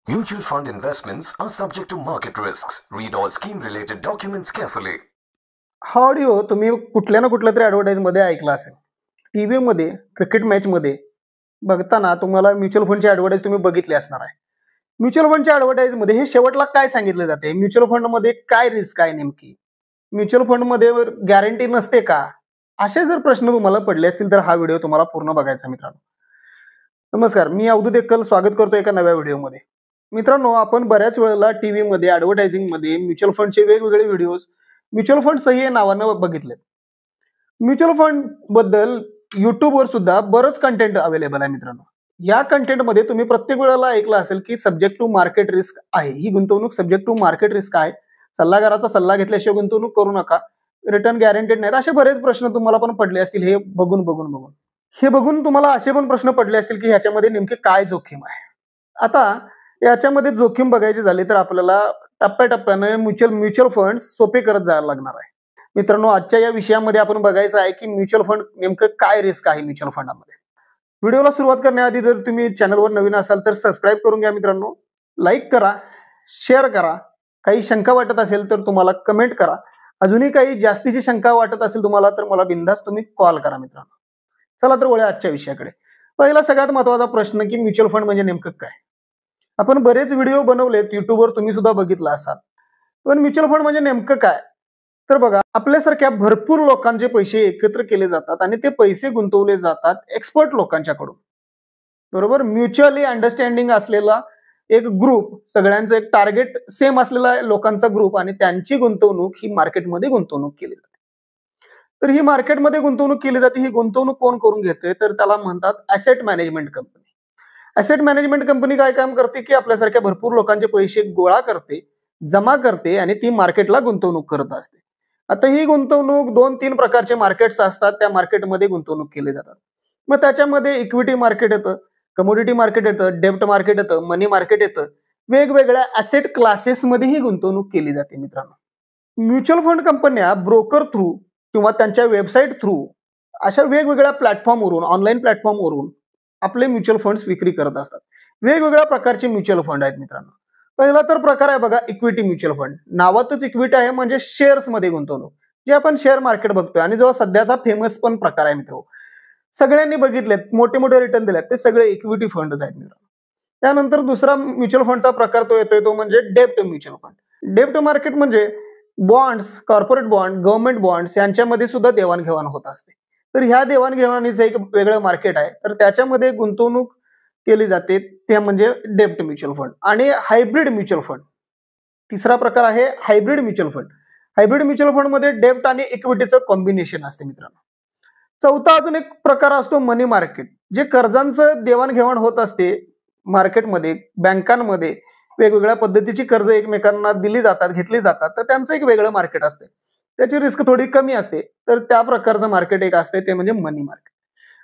Mutual fund investments are subject to market risks. Read all scheme related documents carefully. हा audio तुम्ही कुठल्या ना कुठल्या तरी ॲडव्हर्टाईजमध्ये ऐकला असेल. टीव्हीमध्ये क्रिकेट मॅचमध्ये बघताना तुम्हाला म्युच्युअल फंडची ॲडव्हर्टाईज तुम्ही बघितली असणार आहे. म्युच्युअल फंडच्या ॲडव्हर्टाईजमध्ये हे शेवटला काय सांगितलं जाते, म्युच्युअल फंडमध्ये काय रिस्क आहे नेमकी, म्युच्युअल फंडमध्ये गॅरंटी नसते का, असे जर प्रश्न तुम्हाला पडले असतील तर हा व्हिडिओ तुम्हाला पूर्ण बघायचा मित्रांनो. नमस्कार, मी अवधूत एक्कल स्वागत करतो एका नव्या व्हिडिओमध्ये. मित्रांनो, आपण बऱ्याच वेळेला टीव्हीमध्ये ॲडव्हर्टायझिंगमध्ये म्युच्युअल फंडचे वेगवेगळे व्हिडिओज म्युच्युअल फंड सही या नावानं बघितले. म्युच्युअल फंड बद्दल युट्यूबवर सुद्धा बरंच कंटेंट अवेलेबल आहे मित्रांनो. या कंटेंटमध्ये तुम्ही प्रत्येक वेळेला ऐकलं असेल की सब्जेक्ट टू मार्केट रिस्क आहे. ही गुंतवणूक सब्जेक्ट टू मार्केट रिस्क आहे. सल्लागाराचा सल्ला घेतल्याशिवाय गुंतवणूक करू नका. रिटर्न गॅरंटेड नाहीत. असे बरेच प्रश्न तुम्हाला पण पडले असतील हे बघून तुम्हाला असे पण प्रश्न पडले असतील की ह्याच्यामध्ये नेमके काय जोखीम आहे. आता याच्यामध्ये जोखीम बघायची झाली तर आपल्याला टप्प्याटप्प्याने म्युच्युअल फंड सोपे करत जायला लागणार आहे. मित्रांनो, आजच्या या विषयामध्ये आपण बघायचं आहे की म्युच्युअल फंड नेमकं काय रिस्क आहे म्युच्युअल फंडामध्ये. व्हिडिओला सुरुवात करण्याआधी जर तुम्ही चॅनलवर नवीन असाल तर सबस्क्राईब करून घ्या मित्रांनो. लाईक करा, शेअर करा. काही शंका वाटत असेल तर तुम्हाला कमेंट करा. अजूनही काही जास्तीची शंका वाटत असेल तुम्हाला तर मला बिनधास्त तुम्ही कॉल करा मित्रांनो. चला तर वळूया आजच्या विषयाकडे. पहिला सगळ्यात महत्वाचा प्रश्न की म्युच्युअल फंड म्हणजे नेमकं काय. आपण बरेच व्हिडिओ बनवलेत, युट्यूबवर तुम्ही सुद्धा बघितला असाल. पण म्युच्युअल फंड म्हणजे नेमकं काय, तर बघा, आपल्यासारख्या भरपूर लोकांचे पैसे एकत्र केले जातात आणि ते पैसे गुंतवले जातात एक्सपर्ट लोकांच्याकडून. बरोबर, म्युच्युअली अंडरस्टँडिंग असलेला एक ग्रुप, सगळ्यांचं एक टार्गेट सेम असलेला लोकांचा ग्रुप, आणि त्यांची गुंतवणूक ही मार्केटमध्ये गुंतवणूक केली जाते. तर ही मार्केटमध्ये गुंतवणूक केली जाते. ही गुंतवणूक कोण करून घेते, तर त्याला म्हणतात asset management company. Asset management company काय काम करते की आपल्यासारख्या भरपूर लोकांचे पैसे गोळा करते, जमा करते आणि ती मार्केटला गुंतवणूक करत असते. आता ही गुंतवणूक 2-3 प्रकारचे मार्केट्स असतात, त्या मार्केटमध्ये गुंतवणूक केली जातात. मग त्याच्यामध्ये इक्विटी मार्केट येतं, कमोडिटी मार्केट येतं, डेब्ट मार्केट येतं, मनी मार्केट येतं. वेगवेगळ्या ऍसेट क्लासेसमध्ये ही गुंतवणूक केली जाते मित्रांनो. म्युच्युअल फंड कंपन्या ब्रोकर थ्रू किंवा त्यांच्या वेबसाईट थ्रू अशा वेगवेगळ्या प्लॅटफॉर्मवरून, ऑनलाईन प्लॅटफॉर्मवरून आपले म्युच्युअल फंड्स विक्री करत असतात. वेगवेगळ्या प्रकारचे म्युच्युअल फंड आहेत मित्रांनो. पहिला तर प्रकार आहे बघा, इक्विटी म्युच्युअल फंड. नावातच इक्विटी आहे म्हणजे शेअर्स मध्ये गुंतवणूक, जे आपण शेअर मार्केट बघतोय आणि जो सध्याचा फेमस पण प्रकार आहे मित्र. सगळ्यांनी बघितलेत, मोठे मोठे रिटर्न दिलेत, ते सगळे इक्विटी फंडच आहेत मित्रांनो. त्यानंतर दुसरा म्युच्युअल फंडचा प्रकार तो येतोय, तो म्हणजे डेब्ट म्युच्युअल फंड. डेब्ट मार्केट म्हणजे bonds, corporate bond, government bonds यांच्यामध्ये सुद्धा देवाणघेवाण होत असते. तर ह्या देवाणघेवाणीचं एक वेगळं मार्केट आहे, तर त्याच्यामध्ये गुंतवणूक केली जाते, ते म्हणजे डेब्ट म्युच्युअल फंड. आणि हायब्रिड म्युच्युअल फंड, तिसरा प्रकार आहे hybrid mutual fund. Hybrid mutual fund मध्ये डेब्ट आणि इक्विटीचं कॉम्बिनेशन असते मित्रांनो. चौथा अजून एक प्रकार असतो मनी मार्केट, जे कर्जांचं देवाणघेवाण होत असते मार्केटमध्ये, बँकांमध्ये वेगवेगळ्या पद्धतीची कर्ज एकमेकांना दिली जातात, घेतली जातात, तर त्यांचं एक वेगळं मार्केट असते. त्याची रिस्क थोडी कमी असते, तर त्या प्रकारचं मार्केट एक असते, ते म्हणजे मनी मार्केट.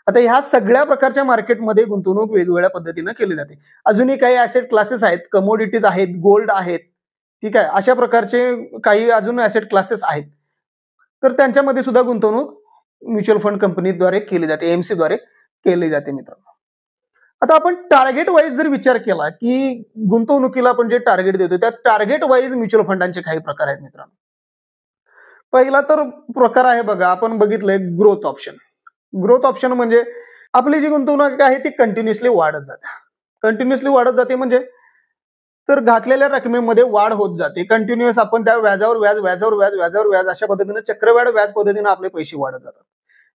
आता ह्या सगळ्या प्रकारच्या मार्केटमध्ये गुंतवणूक वेगवेगळ्या पद्धतीनं केली जाते. अजूनही काही ऍसेट क्लासेस आहेत, कमोडिटीज आहेत, गोल्ड आहेत, ठीक आहे, अशा प्रकारचे काही अजून ऍसेट क्लासेस आहेत. तर त्यांच्यामध्ये सुद्धा गुंतवणूक म्युच्युअल फंड कंपनीद्वारे केली जाते, एएमसी द्वारे केली जाते मित्रांनो. आता आपण टार्गेट वाईज जर विचार केला की गुंतवणुकीला आपण जे टार्गेट देतो, त्या टार्गेट वाईज म्युच्युअल फंडांचे काही प्रकार आहेत मित्रांनो. पहिला तर प्रकार आहे बघा, आपण बघितलंय ग्रोथ ऑप्शन. ग्रोथ ऑप्शन म्हणजे आपली जी गुंतवणूक आहे ती कंटिन्युअसली वाढत जाते. कंटिन्युअसली वाढत जाते म्हणजे तर घातलेल्या रकमेमध्ये वाढ होत जाते. कंटिन्युअस आपण त्या व्याजावर व्याज, व्याजावर व्याज, व्याजावर व्याज अशा पद्धतीने चक्रवाढ व्याज पद्धतीने आपले पैसे वाढत जातात.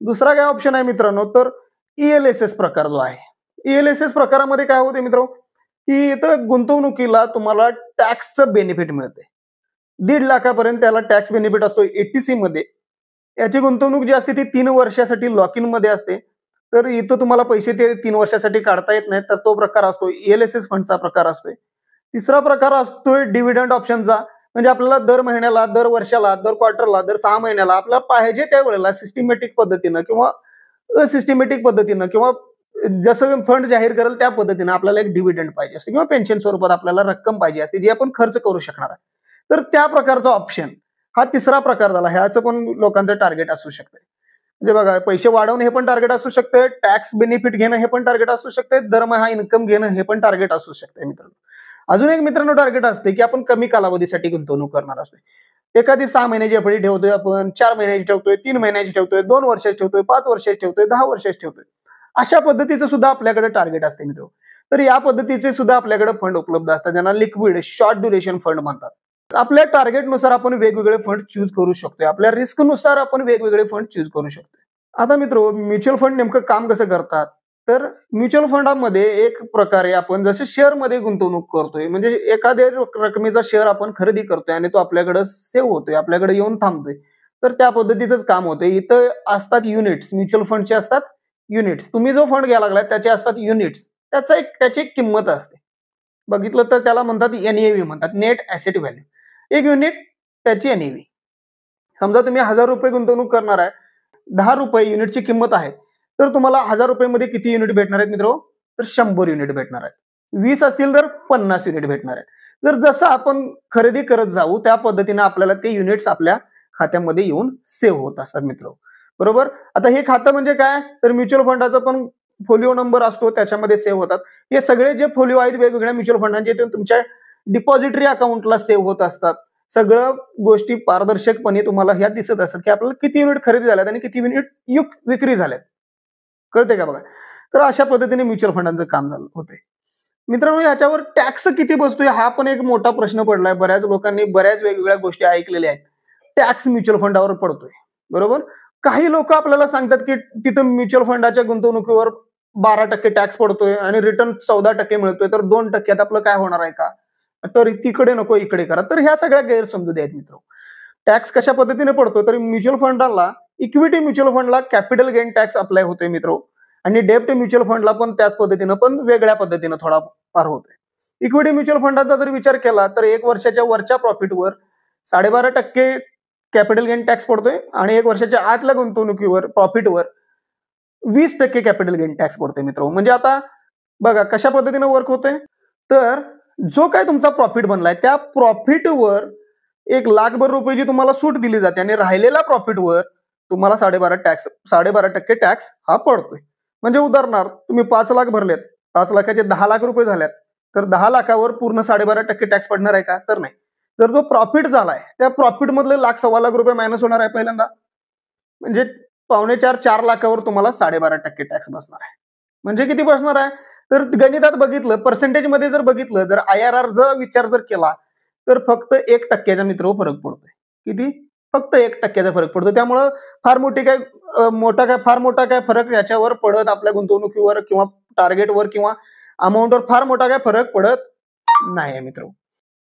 दुसरा काय ऑप्शन आहे मित्रांनो, तर ईएलएसएस प्रकार जो आहे. ईएलएसएस प्रकारामध्ये काय होते मित्र, की इथं गुंतवणुकीला तुम्हाला टॅक्सचं बेनिफिट मिळते. 1.5 लाखापर्यंत त्याला टॅक्स बेनिफिट असतो एटीसी मध्ये. याची गुंतवणूक जी असते ती 3 वर्षासाठी लॉक इन मध्ये असते. तर इथं तुम्हाला पैसे ते 3 वर्षासाठी काढता येत नाहीत, तर तो प्रकार असतो ईएलएसएस फंडचा प्रकार असतोय. तिसरा प्रकार असतोय डिव्हिडंड ऑप्शनचा, म्हणजे आपल्याला दर महिन्याला, दर वर्षाला, दर क्वार्टरला, दर 6 महिन्याला आपल्याला पाहिजे त्या वेळेला सिस्टमॅटिक पद्धतीनं किंवा असिस्टमॅटिक पद्धतीनं किंवा जसं फंड जाहीर करेल त्या पद्धतीनं आपल्याला एक डिव्हिडंड पाहिजे असते किंवा पेन्शन स्वरूपात आपल्याला रक्कम पाहिजे असते, जी आपण खर्च करू शकणार आहे. तर त्या प्रकारचा ऑप्शन हा तिसरा प्रकार झाला. ह्याचं पण लोकांचं टार्गेट असू शकतं. म्हणजे बघा, पैसे वाढवणं हे पण टार्गेट असू शकते, टॅक्स बेनिफिट घेणं हे पण टार्गेट असू शकते, दरमहा इन्कम घेणं हे पण टार्गेट असू शकते मित्रांनो. अजून एक मित्रांनो टार्गेट असते की आपण कमी कालावधीसाठी गुंतवणूक करणार असतो. एखादी 6 महिन्याची एफडी ठेवतोय आपण, 4 महिन्याची ठेवतोय, 3 महिन्याची ठेवतोय, 2 वर्षाची ठेवतोय, 5 वर्षाची ठेवतोय, 10 वर्षाची ठेवतोय. अशा पद्धतीचं सुद्धा आपल्याकडे टार्गेट असते मित्र. तर या पद्धतीचे सुद्धा आपल्याकडे फंड उपलब्ध असतात, ज्यांना लिक्विड शॉर्ट ड्युरेशन फंड म्हणतात. आपल्या टार्गेटनुसार आपण वेगवेगळे फंड चूज करू शकतो. आपल्या रिस्कनुसार आपण वेगवेगळे फंड चूज करू शकतो. आता मित्र, म्युच्युअल फंड नेमकं काम कसं करतात? तर म्युच्युअल फंडामध्ये एक प्रकारे आपण जसे शेअरमध्ये गुंतवणूक करतोय, म्हणजे एखाद्या रकमेचा शेअर आपण खरेदी करतोय आणि तो आपल्याकडे सेव्ह होतोय, आपल्याकडे येऊन थांबतोय. तर त्या पद्धतीचंच काम होतंय. इथं असतात युनिट्स, म्युच्युअल फंडचे असतात युनिट्स. तुम्ही जो फंड घ्यायला लागलाय त्याचे असतात युनिट्स. त्याची एक किंमत असते. बघितलं तर त्याला म्हणतात एनएव्ही म्हणतात, नेट ऍसेट व्हॅल्यू. एक युनिट त्याची एनएव्ही. समजा तुम्ही ₹1000 गुंतवणूक करणार आहे, ₹10 युनिटची किंमत आहे, तर तुम्हाला ₹1000 मध्ये किती युनिट भेटणार आहेत मित्र? तर 100 युनिट भेटणार आहेत. 20 असतील तर 50 युनिट भेटणार आहेत. तर जसं आपण खरेदी करत जाऊ त्या पद्धतीने आपल्याला ते युनिट्स आपल्या खात्यामध्ये येऊन सेव्ह होत असतात मित्र. बरोबर. आता हे खातं म्हणजे काय? तर म्युच्युअल फंडाचा पण फोलिओ नंबर असतो, त्याच्यामध्ये सेव्ह होतात. हे सगळे जे फोलिओ आहेत वेगवेगळ्या म्युच्युअल फंडांचे ते तुमच्या डिपॉझिटरी अकाउंटला सेव्ह होत असतात. सगळं गोष्टी पारदर्शकपणे तुम्हाला ह्या दिसत असतात की आपल्याला किती युनिट खरेदी झाल्यात आणि किती युनिट विक्री झाल्यात. कळते का बघा? तर अशा पद्धतीने म्युच्युअल फंडांचं काम होतंय. मित्रांनो, याच्यावर टॅक्स किती बसतोय हा पण एक मोठा प्रश्न पडलाय. बऱ्याच लोकांनी बऱ्याच वेगवेगळ्या गोष्टी ऐकलेल्या आहेत. टॅक्स म्युच्युअल फंडावर पडतोय. बरोबर. काही लोक आपल्याला सांगतात की तिथं म्युच्युअल फंडाच्या गुंतवणुकीवर 12% टॅक्स पडतोय आणि रिटर्न 14% मिळतोय, तर 2% आपलं काय होणार आहे का? तर तिकडे नको इकडे करा. तर ह्या सगळ्या गैरसमजुती आहेत मित्र. टॅक्स कशा पद्धतीने पडतो? तर म्युच्युअल फंडाला, इक्विटी म्युच्युअल फंडला कॅपिटल गेन टॅक्स अप्लाय होतोय मित्र, आणि डेब्ट म्युच्युअल फंडला पण त्याच पद्धतीनं पण वेगळ्या पद्धतीनं थोडाफार होतोय. इक्विटी म्युच्युअल फंडाचा जर विचार केला तर 1 वर्षाच्या वरच्या प्रॉफिटवर 12.5% कॅपिटल गेन टॅक्स पडतोय आणि 1 वर्षाच्या आतल्या गुंतवणुकीवर प्रॉफिटवर 20% कॅपिटल गेन टॅक्स पडतोय मित्र. म्हणजे आता बघा कशा पद्धतीनं वर्क होतंय. तर जो काय तुमचा प्रॉफिट बनलाय त्या प्रॉफिटवर ₹1,00,000 तुम्हाला सूट दिली जाते आणि राहिलेल्या प्रॉफिटवर तुम्हाला 12.5% टॅक्स हा पडतोय. म्हणजे उदाहरणार्थ तुम्ही 5 लाख भरलेत, 5 लाखाचे ₹10,00,000 झाल्यात, तर 10 लाखावर पूर्ण 12.5% टॅक्स पडणार आहे का? तर नाही. तर जो प्रॉफिट झालाय त्या प्रॉफिट मधले ₹1,00,000-1,25,000 मायनस होणार आहे पहिल्यांदा. म्हणजे 4.5 लाखावर तुम्हाला 12.5% टॅक्स बसणार आहे. म्हणजे किती बसणार आहे? तर गणितात बघितलं, पर्सेंटेजमध्ये जर बघितलं, जर IRRचा विचार जर केला तर फक्त 1% मित्र फरक पडतोय. किती? फक्त 1% फरक पडतो. त्यामुळं फार मोठा काय फरक याच्यावर पडत आपल्या गुंतवणुकीवर किंवा टार्गेटवर किंवा अमाऊंटवर फार मोठा काय फरक पडत नाही मित्र.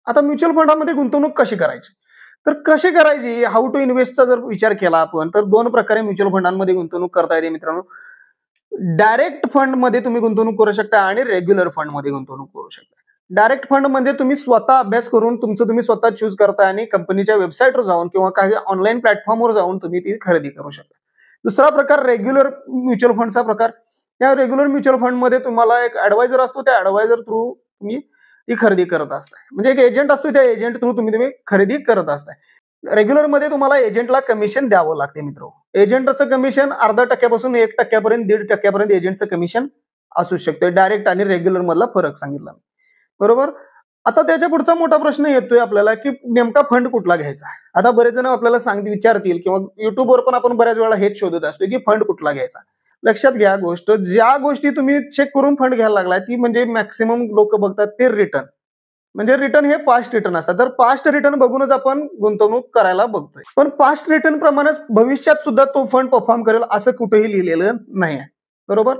आता म्युच्युअल फंडामध्ये गुंतवणूक कशी करायची? तर कशी करायची? हाऊ टू इन्व्हेस्टचा जर विचार केला आपण तर 2 प्रकारे म्युच्युअल फंडांमध्ये गुंतवणूक करता येते मित्रांनो. डायरेक्ट फंड मध्ये तुम्ही गुंतवणूक करू शकता आणि रेग्युलर फंड मध्ये गुंतवणूक करू शकता. डायरेक्ट फंड म्हणजे तुम्ही स्वतः अभ्यास करून तुमचं तुम्ही स्वतः चूज करता आणि कंपनीच्या वेबसाईटवर जाऊन किंवा काही ऑनलाईन प्लॅटफॉर्मवर जाऊन तुम्ही ती खरेदी करू शकता. दुसरा प्रकार रेग्युलर म्युच्युअल फंडचा प्रकार. या रेग्युलर म्युच्युअल फंड मध्ये तुम्हाला एक ऍडवायझर असतो, त्या ऍडवायझर थ्रू तुम्ही ती खरेदी करत असताय. म्हणजे एक एजंट असतो, त्या एजंट थ्रू तुम्ही खरेदी करत असताय. रेग्युलर मध्ये तुम्हाला एजंटला कमिशन द्यावं लागते मित्र. एजंटचं कमिशन 0.5% पासून 1% पर्यंत 1.5% एजंटचं कमिशन असू शकते. डायरेक्ट आणि रेग्युलर मधला फरक सांगितला. बरोबर. आता त्याच्या पुढचा मोठा प्रश्न येतोय आपल्याला की नेमका फंड कुठला घ्यायचा. आता बरेच जण आपल्याला विचारतील किंवा युट्यूबवर पण आपण बऱ्याच वेळा हेच शोधत असतो की फंड कुठला घ्यायचा. लक्षात घ्या गोष्ट, ज्या गोष्टी तुम्ही चेक करून फंड घ्यायला लागलाय ती म्हणजे मॅक्सिमम लोक बघतात ते रिटर्न. म्हणजे रिटर्न हे पास्ट रिटर्न असतात. तर पास्ट रिटर्न बघूनच आपण गुंतवणूक करायला बघतोय. पण पास्ट रिटर्न प्रमाणेच भविष्यात सुद्धा तो फंड परफॉर्म करेल असं कुठेही लिहिलेलं नाही आहे. बरोबर.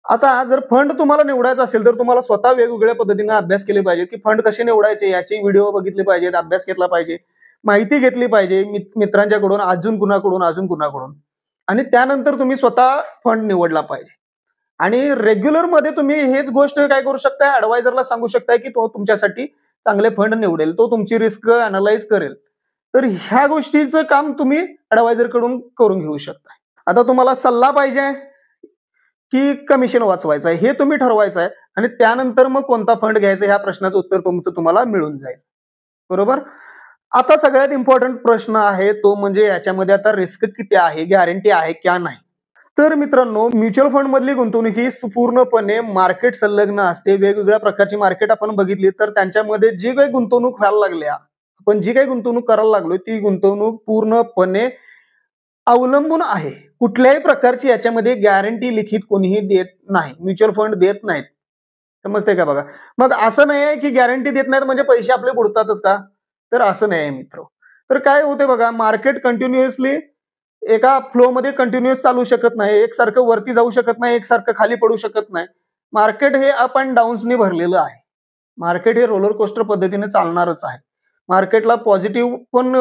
आता जर फंड तुम्हाला निवडायचा असेल तर तुम्हाला स्वतः वेगवेगळ्या पद्धतीने अभ्यास केले पाहिजे की फंड कसे निवडायचे याचे व्हिडिओ बघितले पाहिजेत, अभ्यास घेतला पाहिजे, माहिती घेतली पाहिजे मित्रांच्याकडून, अजून कुणाकडून, आणि त्यानंतर तुम्ही स्वतः फंड निवडला पाहिजे. आणि रेग्युलर मध्ये तुम्ही हेच गोष्ट काय करू शकता, ऍडवायझरला सांगू शकता की तो तुमच्यासाठी चांगले फंड निवडेल, तो तुमची रिस्क अनालाइज करेल. तर ह्या गोष्टीचं काम तुम्ही ऍडवायझर कडून करून घेऊ शकता. आता तुम्हाला सल्ला पाहिजे की कमिशन वाचवायचं आहे हे तुम्ही ठरवायचं आहे आणि त्यानंतर मग कोणता फंड घ्यायचा ह्या प्रश्नाचं उत्तर तुम्हाला मिळून जाईल. बरोबर. आता सगळ्यात इम्पॉर्टंट प्रश्न आहे तो म्हणजे याच्यामध्ये आता रिस्क किती आहे, गॅरंटी आहे किंवा नाही. तर मित्रांनो, म्युच्युअल फंड मधली गुंतवणूक ही पूर्णपणे मार्केट संलग्न असते. वेगवेगळ्या प्रकारची मार्केट आपण बघितली तर त्यांच्यामध्ये जी काही गुंतवणूक व्हायला लागल्या, आपण जी काही गुंतवणूक करायला लागलो ती गुंतवणूक पूर्णपणे अवलंबून आहे. कुठल्याही प्रकारची याच्यामध्ये गॅरंटी लिखित कोणीही देत नाही. म्युच्युअल फंड देत नाहीत. समजते का बघा. मग असं नाही आहे की गॅरंटी देत नाहीत म्हणजे पैसे आपले बुडतातच का? तर असं नाही आहे मित्र. तर काय होते बघा, मार्केट कंटिन्युअसली एका फ्लो मध्ये कंटिन्युअस चालू शकत नाही. एकसारखं वरती जाऊ शकत नाही, एकसारखं खाली पडू शकत नाही. मार्केट हे अप अँड डाऊन्सनी भरलेलं आहे. मार्केट हे रोलर कोस्टर पद्धतीने चालणारच आहे. मार्केटला पॉझिटिव्ह पण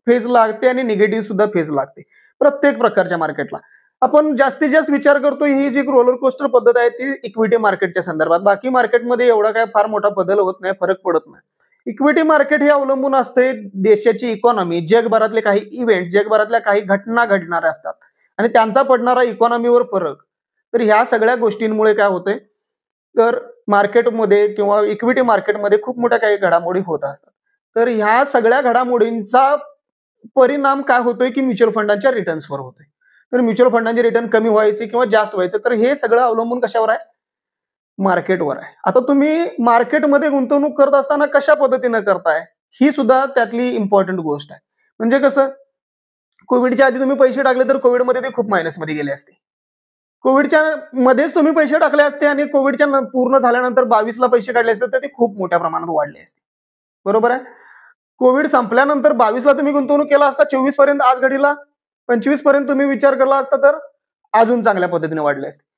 फेज लागते आणि निगेटिव्ह सुद्धा फेज लागते. प्रत्येक प्रकारच्या मार्केटला. आपण जास्तीत जास्त विचार करतो ही जी रोलर कोस्टर पद्धत आहे ती इक्विटी मार्केटच्या संदर्भात. बाकी मार्केटमध्ये एवढा काय फार मोठा बदल होत नाही, फरक पडत नाही. इक्विटी मार्केट हे अवलंबून असते देशाची इकॉनॉमी, जगभरातले काही इव्हेंट, जगभरातल्या काही घटना घडणाऱ्या असतात आणि त्यांचा पडणारा इकॉनॉमीवर फरक. तर ह्या सगळ्या गोष्टींमुळे काय होते, तर मार्केटमध्ये किंवा इक्विटी मार्केटमध्ये खूप मोठ्या काही घडामोडी होत असतात. तर ह्या सगळ्या घडामोडींचा परिणाम काय होतोय की म्युच्युअल फंडांच्या रिटर्न्सवर होतोय. तर म्युच्युअल फंडांचे रिटर्न कमी व्हायचे किंवा जास्त व्हायचे, तर हे सगळं अवलंबून कशावर आहे? मार्केटवर आहे. आता तुम्ही मार्केटमध्ये गुंतवणूक करत असताना कशा पद्धतीने करताय ही सुद्धा त्यातली इम्पॉर्टंट गोष्ट आहे. म्हणजे कसं, कोविडच्या आधी तुम्ही पैसे टाकले तर कोविडमध्ये ते खूप मायनसमध्ये गेले असते. कोविडच्या मध्येच तुम्ही पैसे टाकले असते आणि कोविडच्या पूर्ण झाल्यानंतर 22ला पैसे काढले असते तर ते खूप मोठ्या प्रमाणात वाढले असते. बरोबर आहे. कोविड संपल्यानंतर 22ला तुम्ही गुंतवणूक केला असता, 24 पर्यंत आज घडीला 25 पर्यंत तुम्ही विचार केला असता तर अजून चांगल्या पद्धतीने वाढले असते.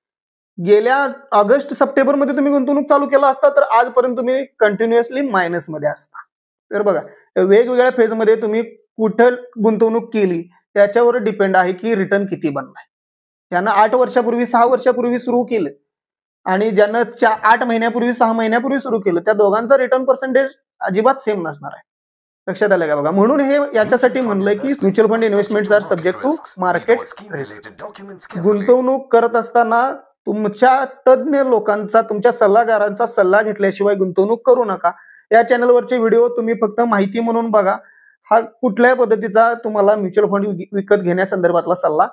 गेल्या ऑगस्ट सप्टेंबरमध्ये तुम्ही गुंतवणूक चालू केला असता तर आजपर्यंत तुम्ही कंटिन्युअसली मायनसमध्ये असता. तर बघा, वेगवेगळ्या फेजमध्ये तुम्ही कुठं गुंतवणूक केली त्याच्यावर डिपेंड आहे की रिटर्न किती बनलाय. ज्यानं 8 वर्षापूर्वी 6 वर्षापूर्वी सुरू केलं आणि ज्यानं 8 महिन्यापूर्वी 6 महिन्यापूर्वी सुरू केलं त्या दोघांचा रिटर्न पर्सेंटेज अजिबात सेम नसणार आहे. लक्षात आलं का बघा. म्हणून हे याच्यासाठी म्हणलंय की mutual fund investments are subject to market risk. गुंतवणूक करत असताना तुमच्या तज्ञ लोकांचा, तुमच्या सल्लागारांचा सल्ला घेतल्याशिवाय गुंतवणूक करू नका. या चॅनलवरचे व्हिडिओ तुम्ही फक्त माहिती म्हणून बघा. हा कुठल्याही पद्धतीचा तुम्हाला म्युच्युअल फंड विकत घेण्यासंदर्भातला सल्ला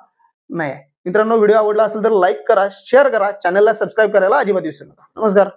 नाही आहे. मित्रांनो, व्हिडिओ आवडला असेल तर लाईक करा, शेअर करा, चॅनलला सबस्क्राईब करायला अजिबात विसरू नका. नमस्कार.